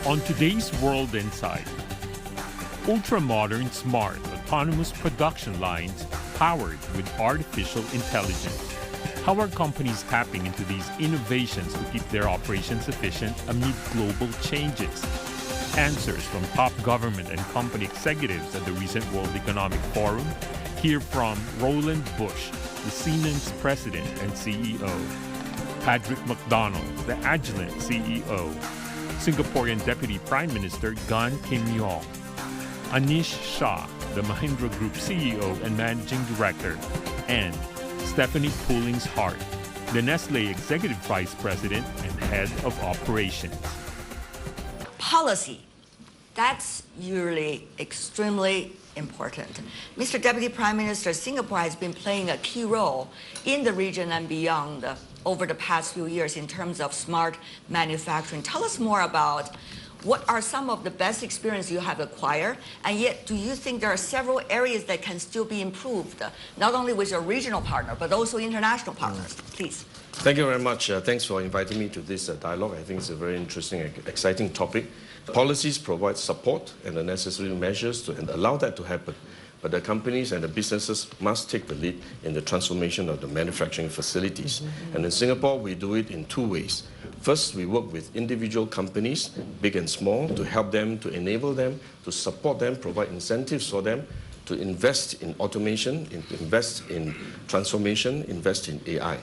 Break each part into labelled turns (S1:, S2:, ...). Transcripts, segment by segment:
S1: On today's World Insight, ultra-modern, smart, autonomous production lines powered with artificial intelligence. How are companies tapping into these innovations to keep their operations efficient amid global changes? Answers from top government and company executives at the recent World Economic Forum. Hear from Roland Busch, the Siemens President and CEO, Padraig McDonnell, the Agilent CEO, Singaporean Deputy Prime Minister Kim Yong, Anish Shah, the Mahindra Group CEO and Managing Director, and Stephanie Pullings Hart, the Nestlé Executive Vice President and Head of Operations.
S2: Policy, that's usually extremely important. Mr. Deputy Prime Minister, Singapore has been playing a key role in the region and beyond over the past few years in terms of smart manufacturing. Tell us more about what are some of the best experience you have acquired, and yet do you think there are several areas that can still be improved, not only with your regional partner, but also international partners? Please.
S3: Thank you very much. Thanks for inviting me to this dialogue. I think it's a very interesting and exciting topic. Policies provide support and the necessary measures to allow that to happen. But the companies and the businesses must take the lead in the transformation of the manufacturing facilities. And in Singapore, we do it in two ways. First, we work with individual companies, big and small, to help them, to enable them, to support them, provide incentives for them, to invest in automation, invest in transformation, invest in AI.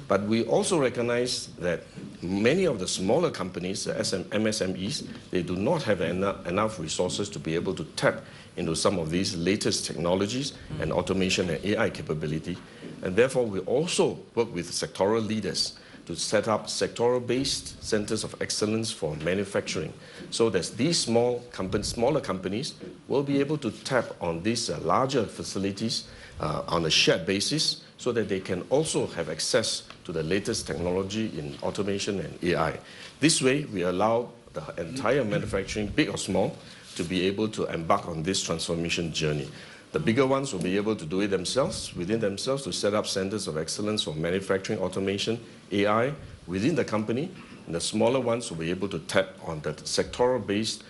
S3: But we also recognize that many of the smaller companies, the MSMEs, they do not have enough resources to be able to tap into some of these latest technologies and automation and AI capability. And therefore, we also work with sectoral leaders to set up sectoral-based centers of excellence for manufacturing, so that these smaller companies will be able to tap on these larger facilities on a shared basis, so that they can also have access to the latest technology in automation and AI. This way, we allow the entire manufacturing, big or small, to be able to embark on this transformation journey. The bigger ones will be able to do it themselves, within themselves, to set up centers of excellence for manufacturing, automation, AI within the company. And the smaller ones will be able to tap on the sectoral-based,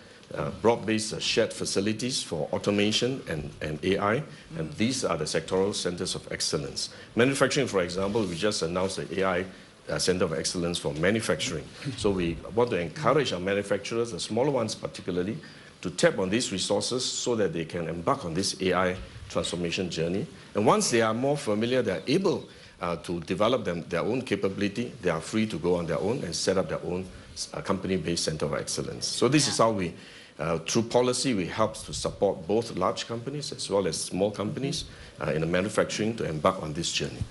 S3: broad-based shared facilities for automation and AI. And these are the sectoral centers of excellence. Manufacturing, for example, we just announced the AI Center of Excellence for Manufacturing. So we want to encourage our manufacturers, the smaller ones particularly, to tap on these resources so that they can embark on this AI transformation journey. And once they are more familiar, they are able to develop their own capability, they are free to go on their own and set up their own company-based center of excellence. So this is how we, through policy, we help to support both large companies as well as small companies in the manufacturing to embark on this journey.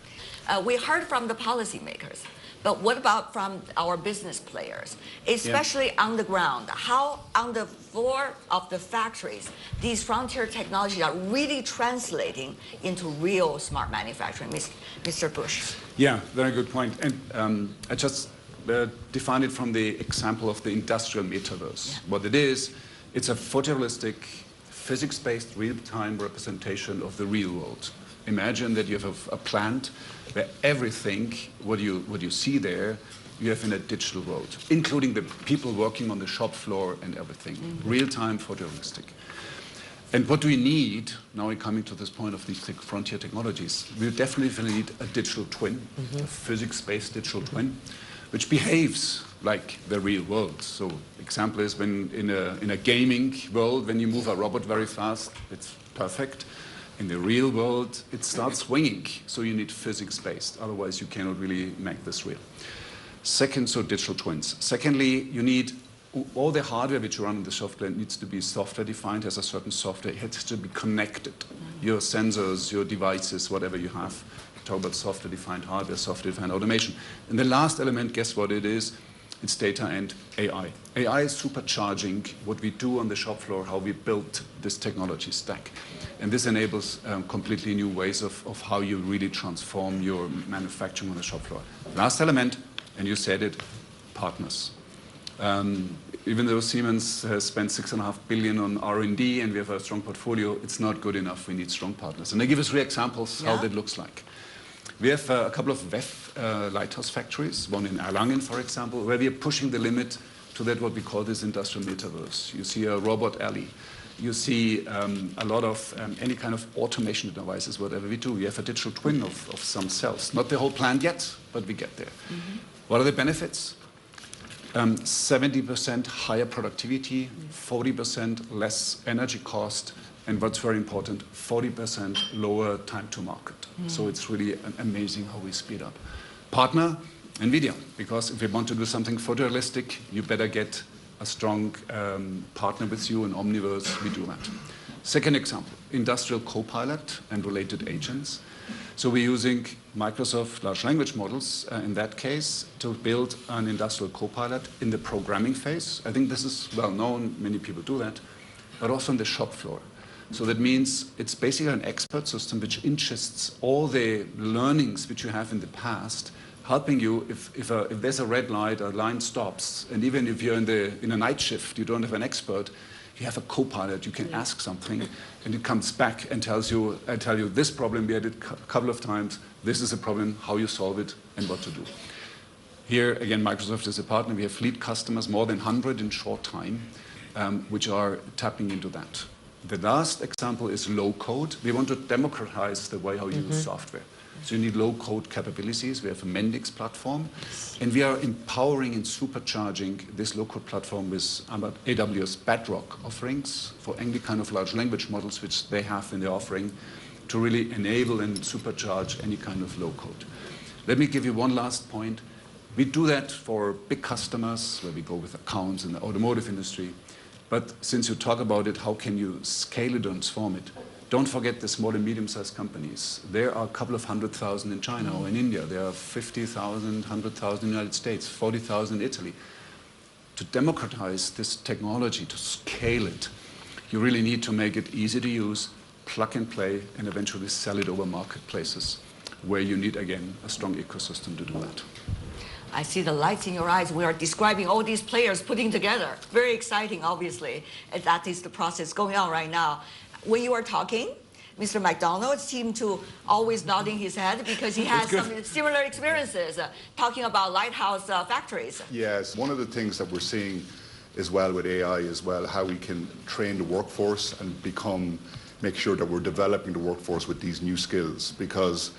S2: We heard from the policymakers. But what about from our business players, especially on the ground? How on the floor of the factories, these frontier technologies are really translating into real smart manufacturing? Mr. Busch.
S4: Yeah, very good point. And I just defined it from the example of the industrial metaverse. Yeah. What it is, it's a photorealistic, physics-based, real-time representation of the real world. Imagine that you have a plant where everything, what you see there, you have in a digital world, including the people working on the shop floor and everything, real-time photorealistic. And what do we need, now we're coming to this point of these frontier technologies, we definitely need a digital twin, a physics-based digital twin, which behaves like the real world. So example is when in a gaming world, when you move a robot very fast, it's perfect. In the real world, it starts swinging, so you need physics-based. Otherwise, you cannot really make this real. Second, so digital twins. Secondly, you need all the hardware which you run in the software needs to be software-defined, has a certain software. It has to be connected. Your sensors, your devices, whatever you have. Talk about software-defined hardware, software-defined automation. And the last element, guess what it is? It's data and AI. AI is supercharging what we do on the shop floor, how we build this technology stack. And this enables completely new ways of how you really transform your manufacturing on the shop floor. Last element, and you said it, partners. Even though Siemens has spent $6.5 billion on R&D and we have a strong portfolio, it's not good enough. We need strong partners. And I give us 3 examples how that looks like. We have a couple of WEF lighthouse factories, one in Erlangen, for example, where we are pushing the limit to that what we call this industrial metaverse. You see a robot alley. You see a lot of any kind of automation devices, whatever we do. We have a digital twin of some cells. Not the whole plant yet, but we get there. What are the benefits? 70% higher productivity, 40% less energy cost, and what's very important, 40% lower time to market. So it's really amazing how we speed up. Partner, NVIDIA, because if you want to do something photorealistic, you better get a strong partner with you in Omniverse. We do that. Second example, industrial copilot and related agents. So we're using Microsoft large language models in that case to build an industrial copilot in the programming phase. I think this is well known, many people do that, but also on the shop floor. So that means it's basically an expert system which ingests all the learnings which you have in the past, helping you if there's a red light, a line stops, and even if you're in a night shift, you don't have an expert, you have a co-pilot, you can ask something, and it comes back and tells you, I tell you this problem, we had it a couple of times, this is a problem, how you solve it, and what to do. Here, again, Microsoft is a partner. We have fleet customers, more than 100 in short time, which are tapping into that. The last example is low code. We want to democratize the way how you use software. So you need low-code capabilities. We have a Mendix platform, and we are empowering and supercharging this low-code platform with AWS Bedrock offerings for any kind of large language models which they have in their offering to really enable and supercharge any kind of low-code. Let me give you one last point. We do that for big customers where we go with accounts in the automotive industry. But since you talk about it, how can you scale it and transform it? Don't forget the small and medium-sized companies. There are a couple of 100,000 in China or in India. There are 50,000, 100,000 in the United States, 40,000 in Italy. To democratize this technology, to scale it, you really need to make it easy to use, plug and play, and eventually sell it over marketplaces where you need, again, a strong ecosystem to do that.
S2: I see the lights in your eyes. We are describing all these players putting together. Very exciting, obviously. And that is the process going on right now. When you were talking, Mr. McDonnell seemed to always nodding his head because he has some similar experiences talking about lighthouse factories.
S5: Yes, one of the things that we're seeing as well with AI as well, how we can train the workforce and make sure that we're developing the workforce with these new skills, because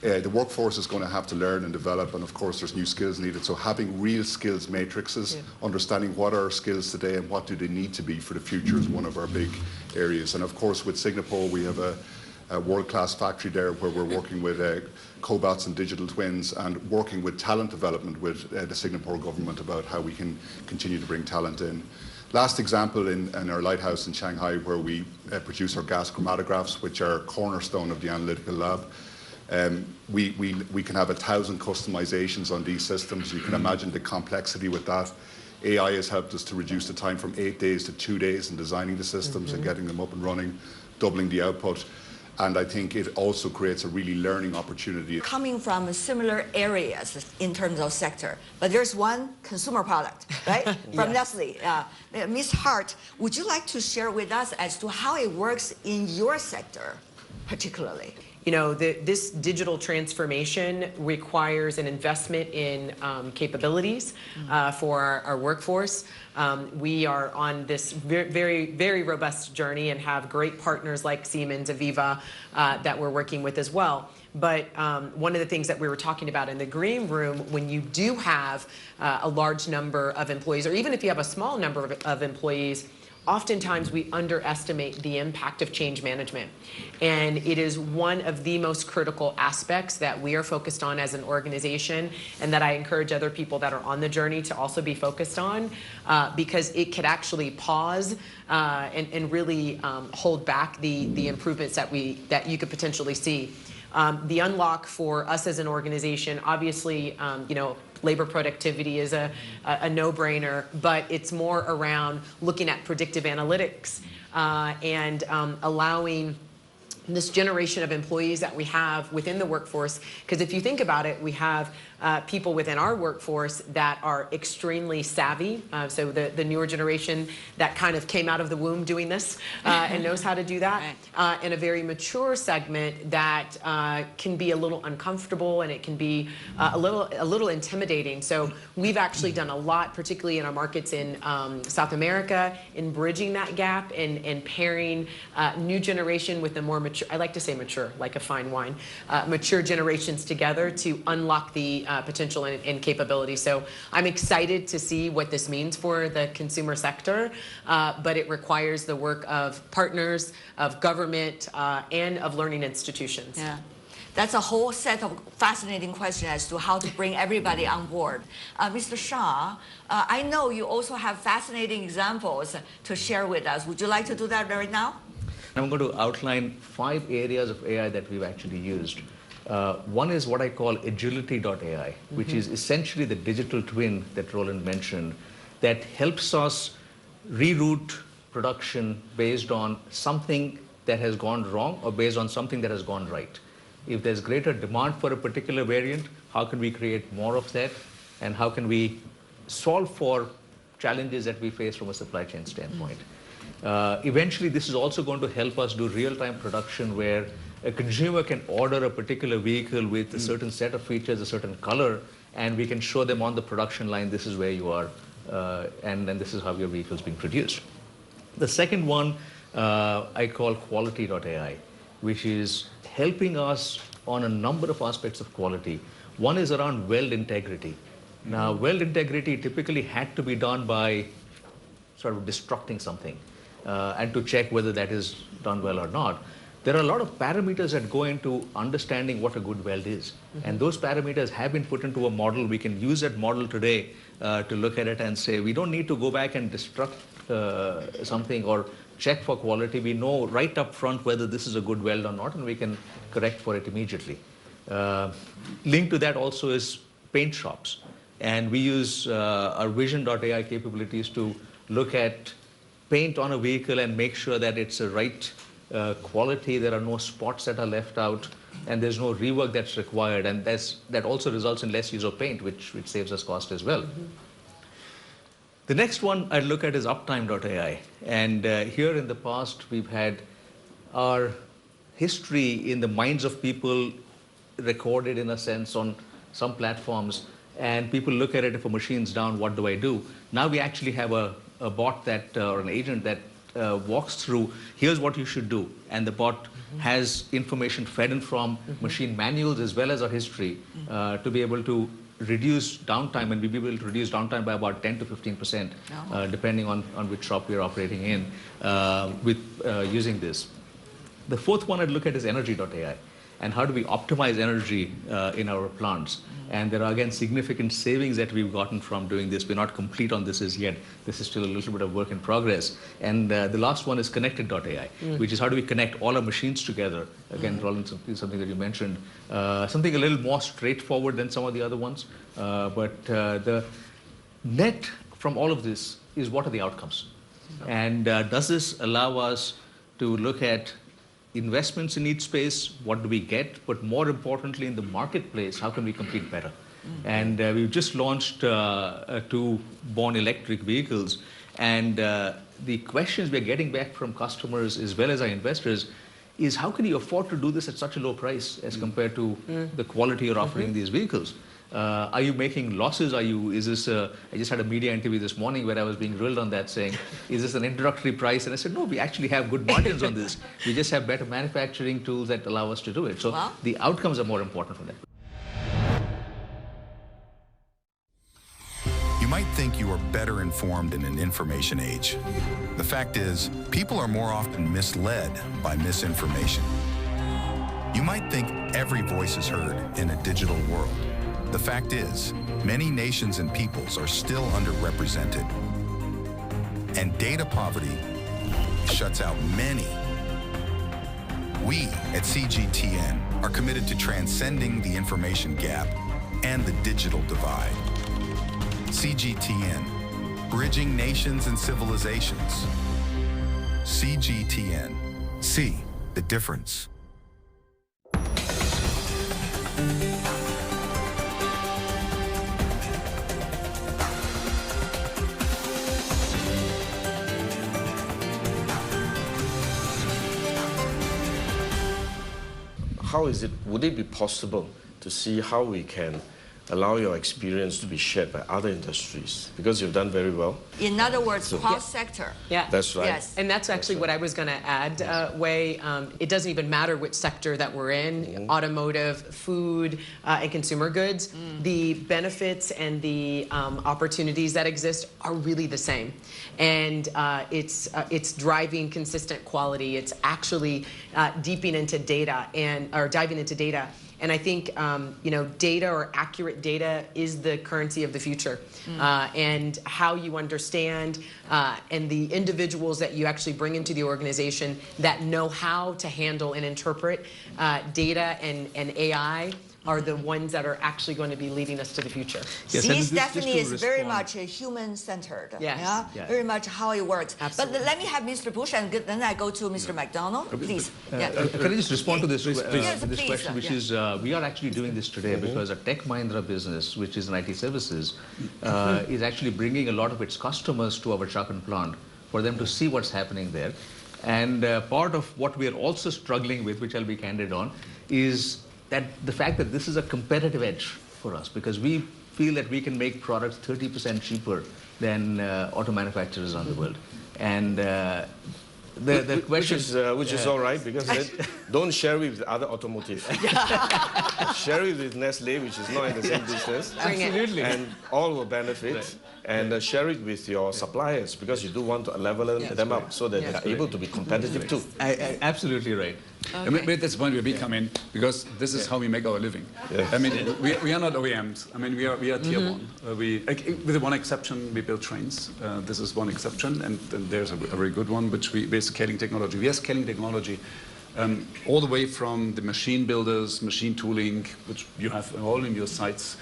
S5: the workforce is going to have to learn and develop, and of course there's new skills needed. So having real skills matrices, understanding what are our skills today and what do they need to be for the future is one of our big areas. And of course with Singapore we have a world-class factory there where we're working with cobots and digital twins and working with talent development with the Singapore government about how we can continue to bring talent in. Last example in our lighthouse in Shanghai, where we produce our gas chromatographs, which are cornerstone of the analytical lab. We can have 1,000 customizations on these systems. You can imagine the complexity with that. AI has helped us to reduce the time from 8 days to 2 days in designing the systems and getting them up and running, doubling the output. And I think it also creates a really learning opportunity.
S2: Coming from similar areas in terms of sector, but there's one consumer product, right? From Nestlé. Ms. Hart, would you like to share with us as to how it works in your sector, particularly?
S6: You know, this digital transformation requires an investment in capabilities for our workforce. We are on this very, very robust journey and have great partners like Siemens, Aviva, that we're working with as well. But one of the things that we were talking about in the green room, when you do have a large number of employees, or even if you have a small number of employees, oftentimes we underestimate the impact of change management. And it is one of the most critical aspects that we are focused on as an organization, and that I encourage other people that are on the journey to also be focused on, because it could actually pause and really hold back the improvements that you could potentially see. The unlock for us as an organization, obviously, you know, labor productivity is a no-brainer, but it's more around looking at predictive analytics and allowing this generation of employees that we have within the workforce. Because if you think about it, we have people within our workforce that are extremely savvy. So the newer generation that kind of came out of the womb doing this and knows how to do that.
S2: Right.
S6: And a very mature segment that can be a little uncomfortable, and it can be a little intimidating. So we've actually done a lot, particularly in our markets in South America, in bridging that gap and pairing new generation with the more mature, I like to say mature, like a fine wine, mature generations together to unlock the potential and capability. So I'm excited to see what this means for the consumer sector, but it requires the work of partners, of government, and of learning institutions.
S2: Yeah. That's a whole set of fascinating questions as to how to bring everybody on board. Mr. Shah, I know you also have fascinating examples to share with us. Would you like to do that right now?
S7: I'm going to outline 5 areas of AI that we've actually used. One is what I call agility.ai, which is essentially the digital twin that Roland mentioned that helps us reroute production based on something that has gone wrong or based on something that has gone right. If there's greater demand for a particular variant, how can we create more of that? And how can we solve for challenges that we face from a supply chain standpoint? Eventually, this is also going to help us do real-time production where a consumer can order a particular vehicle with a certain set of features, a certain color, and we can show them on the production line, this is where you are, and then this is how your vehicle is being produced. The second one I call quality.ai, which is helping us on a number of aspects of quality. One is around weld integrity. Now, weld integrity typically had to be done by sort of destructing something and to check whether that is done well or not. There are a lot of parameters that go into understanding what a good weld is. And those parameters have been put into a model. We can use that model today to look at it and say, we don't need to go back and destruct something or check for quality. We know right up front whether this is a good weld or not, and we can correct for it immediately. Linked to that also is paint shops. And we use our vision.ai capabilities to look at paint on a vehicle and make sure that it's the right quality, there are no spots that are left out, and there's no rework that's required. And that also results in less use of paint, which saves us cost as well. The next one I'd look at is uptime.ai. And here in the past, we've had our history in the minds of people recorded in a sense on some platforms. And people look at it, if a machine's down, what do I do? Now we actually have a bot that, or an agent that walks through, here's what you should do. And the bot has information fed in from machine manuals as well as our history to be able to reduce downtime, and we'll be able to reduce downtime by about 10 to 15%, depending on which shop we're operating in with using this. The fourth one I'd look at is energy.ai. And how do we optimize energy in our plants? And there are, again, significant savings that we've gotten from doing this. We're not complete on this as yet. This is still a little bit of work in progress. And the last one is connected.ai, which is how do we connect all our machines together? Again, Roland, something that you mentioned. Something a little more straightforward than some of the other ones. But the net from all of this is what are the outcomes? And does this allow us to look at investments in each space, what do we get, but more importantly in the marketplace, how can we compete better? And we've just launched 2 born electric vehicles, and the questions we're getting back from customers as well as our investors is how can you afford to do this at such a low price as compared to the quality you're offering these vehicles? Are you making losses? I just had a media interview this morning where I was being grilled on that, saying, is this an introductory price? And I said, no, we actually have good margins on this. We just have better manufacturing tools that allow us to do it. So the outcomes are more important from that.
S8: You might think you are better informed in an information age. The fact is, people are more often misled by misinformation. You might think every voice is heard in a digital world. The fact is, many nations and peoples are still underrepresented. And data poverty shuts out many. We at CGTN are committed to transcending the information gap and the digital divide. CGTN, bridging nations and civilizations. CGTN, see the difference.
S3: would it be possible to see how we can allow your experience to be shared by other industries? Because you've done very well.
S2: In other words, cross-sector.
S6: Yeah.
S3: That's right.
S2: Yes.
S6: And that's actually what I was going to add, Wei. It doesn't even matter which sector that we're in, automotive, food, and consumer goods. The benefits and the opportunities that exist are really the same. And it's driving consistent quality. It's actually diving into data. And I think, data or accurate data is the currency of the future. And how you understand and the individuals that you actually bring into the organization that know how to handle and interpret data and AI are the ones that are actually going to be leading us to the future.
S2: Yes, see, Stephanie is very much human-centered.
S6: Yes.
S2: Yeah?
S7: Yes.
S2: Very much how it works.
S6: Absolutely.
S2: But let me have Mr. Busch, and then I go to Mr. McDonnell, please.
S7: Can I just respond to this,
S2: Yes,
S7: this
S2: please,
S7: question, which is, we are actually doing this today because a Tech Mahindra business, which is an IT services, is actually bringing a lot of its customers to our Chakan plant for them to see what's happening there. And part of what we are also struggling with, which I'll be candid on, is that the fact that this is a competitive edge for us, because we feel that we can make products 30% cheaper than auto manufacturers around the world. And the question
S3: which is all right, because don't share it with other automotive. Share it with Nestlé, which is not in the same business.
S6: Absolutely.
S3: And all will benefit. Right. And share it with your suppliers, because you do want to level them up so that they are able to be competitive too.
S7: Absolutely right.
S4: Okay. But at this point where we come in, because this is how we make our living. Yes. I mean, we are not OEMs. I mean, we are tier one. With one exception, we build trains. This is one exception, and there's a very good one, which we are scaling technology. We are scaling technology all the way from the machine builders, machine tooling, which you have all in your sites.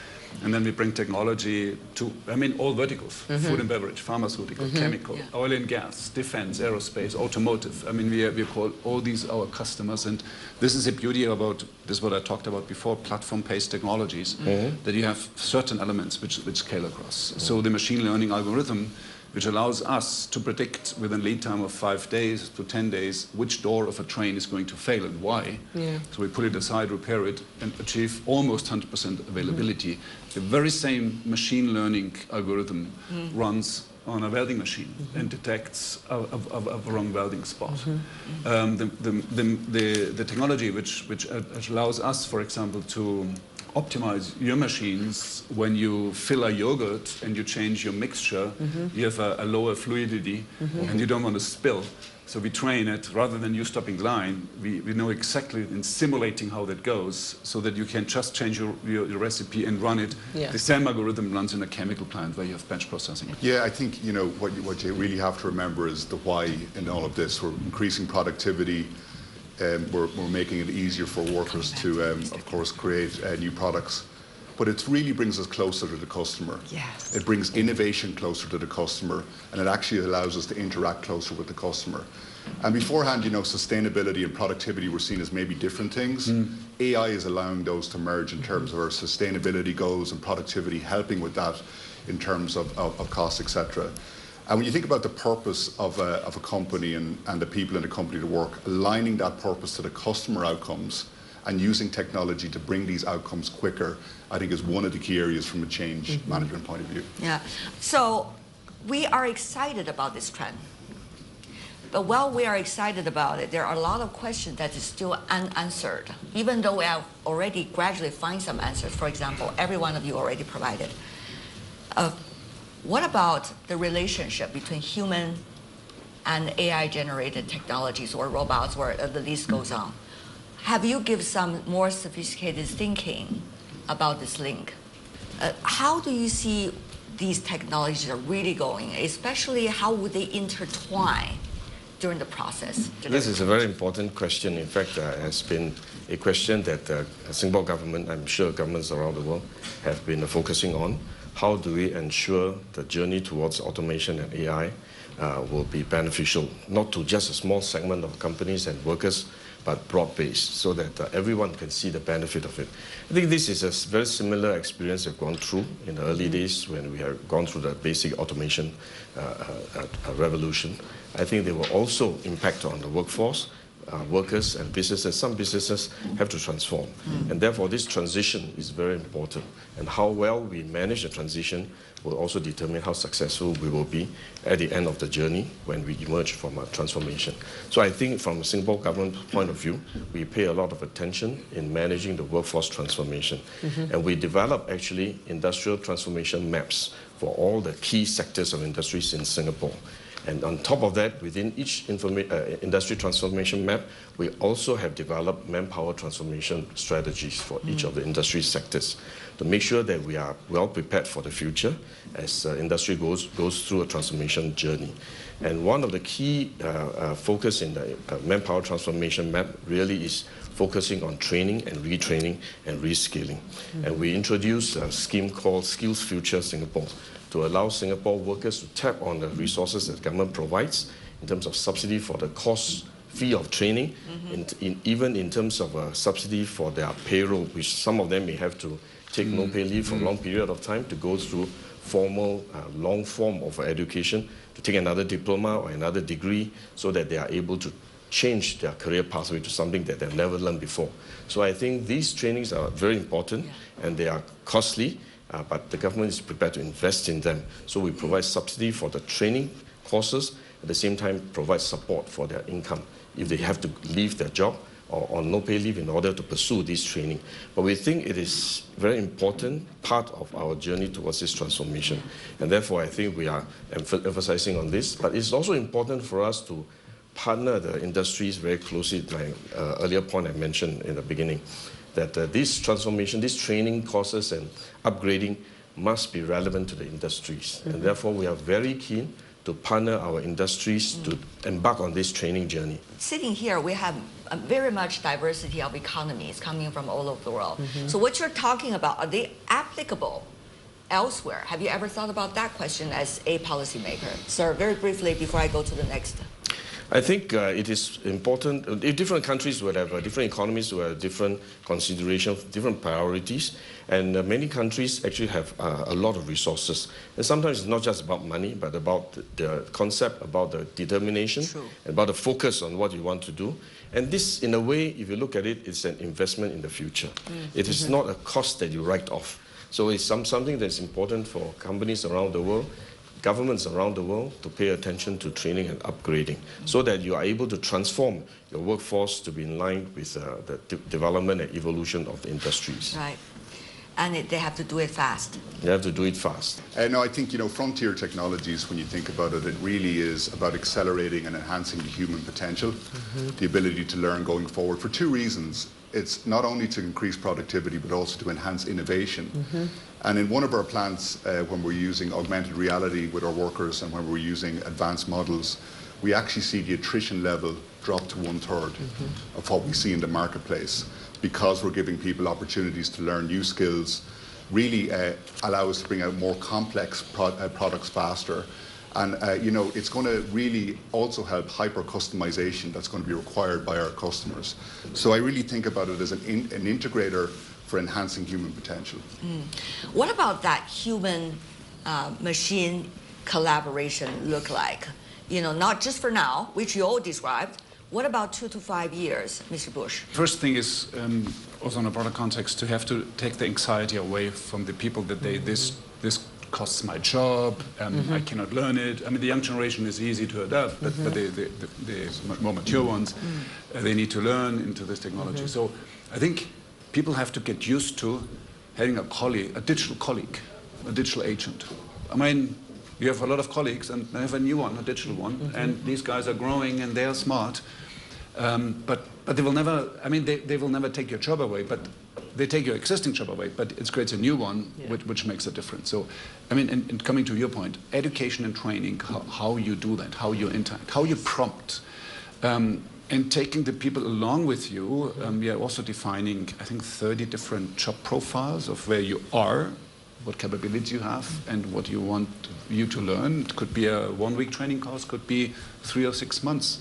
S4: And then we bring technology to, all verticals, food and beverage, pharmaceutical, chemical, oil and gas, defense, aerospace, automotive. We call all these our customers. And this is the beauty about, this is what I talked about before, platform-based technologies, that you have certain elements which scale across. So the machine learning algorithm, which allows us to predict within lead time of 5 days to 10 days which door of a train is going to fail and why. Yeah. So we put it aside, repair it, and achieve almost 100% availability. The very same machine learning algorithm runs on a welding machine and detects a wrong welding spot. The technology which allows us, for example, to optimize your machines when you fill a yogurt and you change your mixture, you have a lower fluidity and you don't want to spill. So we train it, rather than you stopping the line, we know exactly in simulating how that goes, so that you can just change your recipe and run it. Yeah. The same algorithm runs in a chemical plant where you have batch processing.
S5: Yeah, I think what you really have to remember is the why in all of this. We're increasing productivity. We're making it easier for workers to, of course, create new products. But it really brings us closer to the customer.
S2: Yes.
S5: It brings innovation closer to the customer, and it actually allows us to interact closer with the customer. And beforehand, sustainability and productivity were seen as maybe different things. AI is allowing those to merge in terms of our sustainability goals and productivity, helping with that in terms of cost, etc. And when you think about the purpose of a company and the people in the company to work, aligning that purpose to the customer outcomes and using technology to bring these outcomes quicker, I think is one of the key areas from a change management point of view.
S2: Yeah. So we are excited about this trend. But while we are excited about it, there are a lot of questions that is still unanswered, even though we have already gradually find some answers. For example, every one of you already provided. What about the relationship between human and AI-generated technologies or robots, where the list goes on? Have you given some more sophisticated thinking about this link? How do you see these technologies are really going, especially how would they intertwine during the process?
S3: This is a very important question. In fact, has been a question that the Singapore government, I'm sure governments around the world, have been focusing on. How do we ensure the journey towards automation and AI will be beneficial, not to just a small segment of companies and workers, but broad-based, so that everyone can see the benefit of it. I think this is a very similar experience we've gone through in the early days when we have gone through the basic automation revolution. I think there will also impact on the workforce. workers and businesses. Some businesses have to transform. And therefore, this transition is very important. And how well we manage the transition will also determine how successful we will be at the end of the journey when we emerge from a transformation. So I think from the Singapore government point of view, we pay a lot of attention in managing the workforce transformation. And we develop actually industrial transformation maps for all the key sectors of industries in Singapore. And on top of that, within each industry transformation map, we also have developed manpower transformation strategies for each of the industry sectors to make sure that we are well prepared for the future as industry goes through a transformation journey. And one of the key focus in the manpower transformation map really is focusing on training and retraining and reskilling. And we introduced a scheme called Skills Future Singapore to allow Singapore workers to tap on the resources that the government provides in terms of subsidy for the cost fee of training, even in terms of a subsidy for their payroll, which some of them may have to take no pay leave for a long period of time to go through formal, long form of education, to take another diploma or another degree so that they are able to change their career pathway to something that they've never learned before. So I think these trainings are very important and they are costly, but the government is prepared to invest in them. So we provide subsidy for the training courses, at the same time provide support for their income if they have to leave their job or on no pay leave in order to pursue this training. But we think it is very important part of our journey towards this transformation. And therefore, I think we are emphasizing on this. But it's also important for us to partner the industries very closely. My earlier point I mentioned in the beginning, that this transformation, these training courses and upgrading must be relevant to the industries. And therefore, we are very keen to partner our industries to embark on this training journey.
S2: Sitting here, we have a very much diversity of economies coming from all over the world. So what you're talking about, are they applicable elsewhere? Have you ever thought about that question as a policymaker? Sir, very briefly before I go to the next.
S3: I think it is important. Different countries will have different economies, will have different considerations, different priorities, and many countries actually have a lot of resources. And sometimes it's not just about money, but about the concept, about the determination, about the focus on what you want to do. And this, in a way, if you look at it, it's an investment in the future. It is not a cost that you write off. So it's something that's important for companies around the world, governments around the world, to pay attention to training and upgrading so that you are able to transform your workforce to be in line with the development and evolution of the industries.
S2: Right. And they have to do it fast.
S3: They have to do it fast.
S5: No, I think, frontier technologies, when you think about it, it really is about accelerating and enhancing the human potential, the ability to learn going forward for two reasons. It's not only to increase productivity, but also to enhance innovation. And in one of our plants, when we're using augmented reality with our workers and when we're using advanced models, we actually see the attrition level drop to 1/3 of what we see in the marketplace, because we're giving people opportunities to learn new skills, really allow us to bring out more complex products faster. And, it's going to really also help hyper-customization that's going to be required by our customers. So I really think about it as an integrator for enhancing human potential.
S2: What about that human-machine collaboration look like? Not just for now, which you all described. What about 2 to 5 years, Mr. Busch?
S4: First thing is, also in a broader context, to have to take the anxiety away from the people that this costs my job, I cannot learn it. I mean, the young generation is easy to adapt, but the more mature ones, they need to learn into this technology. So I think people have to get used to having a digital colleague, a digital agent. I mean, you have a lot of colleagues, and I have a new one, a digital one, and these guys are growing and they are smart, but they will never, they will never take your job away, but they take your existing job away, but it creates a new one, which makes a difference. So, and coming to your point, education and training, how you do that, how you interact, how you prompt, and taking the people along with you. We are also defining, I think, 30 different job profiles of where you are, what capabilities you have, and what you want you to learn. It could be a 1-week training course, could be 3 or 6 months.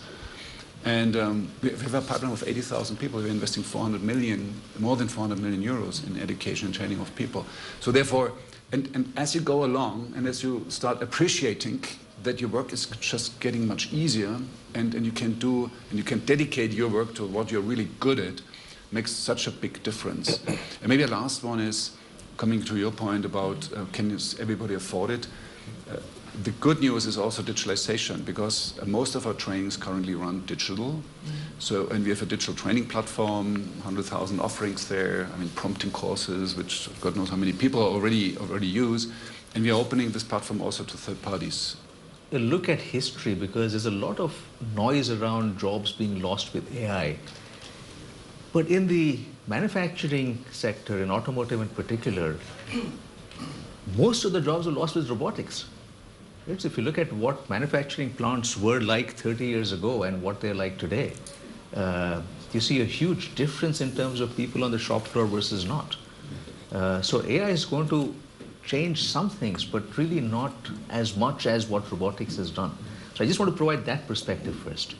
S4: And we have a pipeline of 80,000 people. We're investing more than 400 million euros in education and training of people. So therefore, and as you go along, and as you start appreciating that your work is just getting much easier, and you can dedicate your work to what you're really good at, makes such a big difference. And maybe a last one is coming to your point about can everybody afford it? The good news is also digitalization, because most of our trainings currently run digital. So, and we have a digital training platform, 100,000 offerings there. I mean, prompting courses, which God knows how many people already use. And we are opening this platform also to third parties.
S7: A look at history, because there's a lot of noise around jobs being lost with AI. But in the manufacturing sector, in automotive in particular, most of the jobs were lost with robotics. Right? So if you look at what manufacturing plants were like 30 years ago and what they're like today, you see a huge difference in terms of people on the shop floor versus not. So AI is going to change some things, but really not as much as what robotics has done. So I just want to provide that perspective first.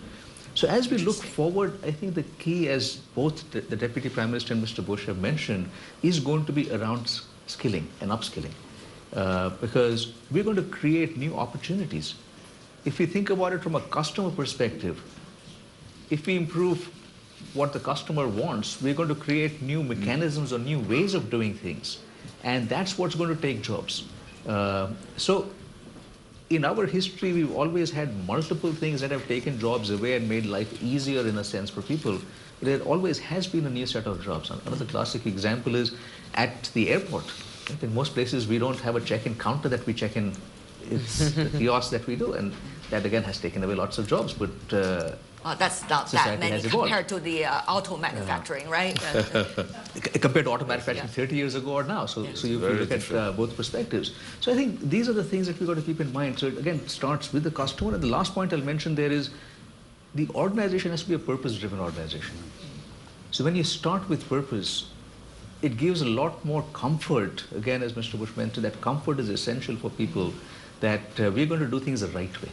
S7: So as we look forward, I think the key, as both the Deputy Prime Minister and Mr. Busch have mentioned, is going to be around skilling and upskilling. Because we're going to create new opportunities. If you think about it from a customer perspective, if we improve what the customer wants, we're going to create new mechanisms or new ways of doing things. And that's what's going to take jobs. So in our history, we've always had multiple things that have taken jobs away and made life easier in a sense for people. But there always has been a new set of jobs. Another classic example is at the airport. In most places, we don't have a check-in counter that we check in. It's the kiosk that we do, and that again has taken away lots of jobs. But
S2: that's not that many compared to the auto manufacturing, right?
S7: Compared to auto manufacturing 30 years ago or now. So you look at both perspectives. So I think these are the things that we've got to keep in mind. So it again starts with the customer. And the last point I'll mention there is the organization has to be a purpose-driven organization. So when you start with purpose, it gives a lot more comfort. Again, as Mr. Busch mentioned, that comfort is essential for people, that we're going to do things the right way.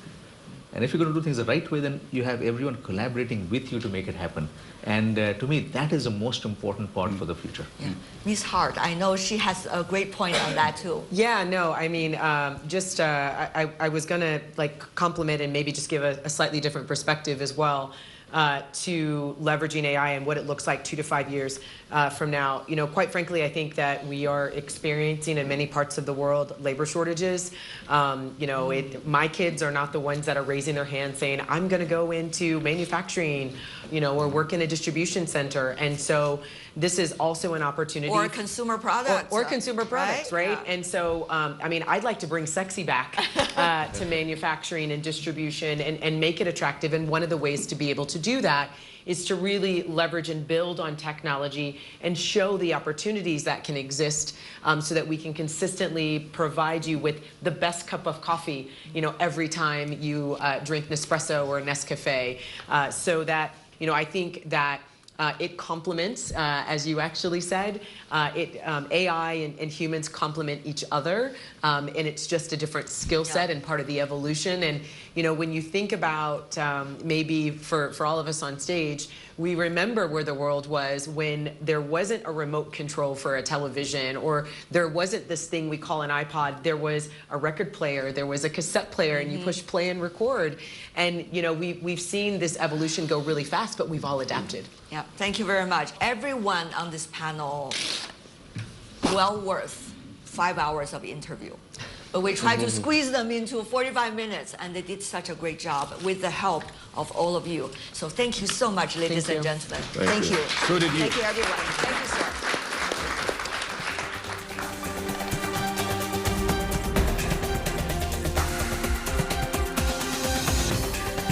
S7: And if you're going to do things the right way, then you have everyone collaborating with you to make it happen. And to me, that is the most important part for the future.
S2: Yeah. Ms. Hart, I know she has a great point on that too.
S6: Yeah, no, I mean, I was going to compliment and maybe just give a slightly different perspective as well. To leveraging AI and what it looks like 2 to 5 years from now. You know, quite frankly, I think that we are experiencing in many parts of the world labor shortages. You know, my kids are not the ones that are raising their hand saying, I'm going to go into manufacturing, you know, or work in a distribution center. And so this is also an opportunity.
S2: Or consumer products.
S6: Or consumer products, right? Yeah. And so, I mean, I'd like to bring sexy back to manufacturing and distribution and make it attractive. And one of the ways to be able to do that is to really leverage and build on technology and show the opportunities that can exist so that we can consistently provide you with the best cup of coffee, you know, every time you drink Nespresso or Nescafe. So that, you know, I think that it complements, as you actually said, AI and humans complement each other, and it's just a different skill set and part of the evolution. And you know, when you think about maybe for all of us on stage, we remember where the world was when there wasn't a remote control for a television, or there wasn't this thing we call an iPod. There was a record player, there was a cassette player, and you push play and record. And you know, we've seen this evolution go really fast, but we've all adapted.
S2: Yeah, thank you very much. Everyone on this panel, well worth 5 hours of interview. But we tried to squeeze them into 45 minutes, and they did such a great job with the help of all of you. So thank you so much, ladies and gentlemen.
S3: Thank you.
S4: So did you.
S2: Thank you, everyone. Thank you, sir.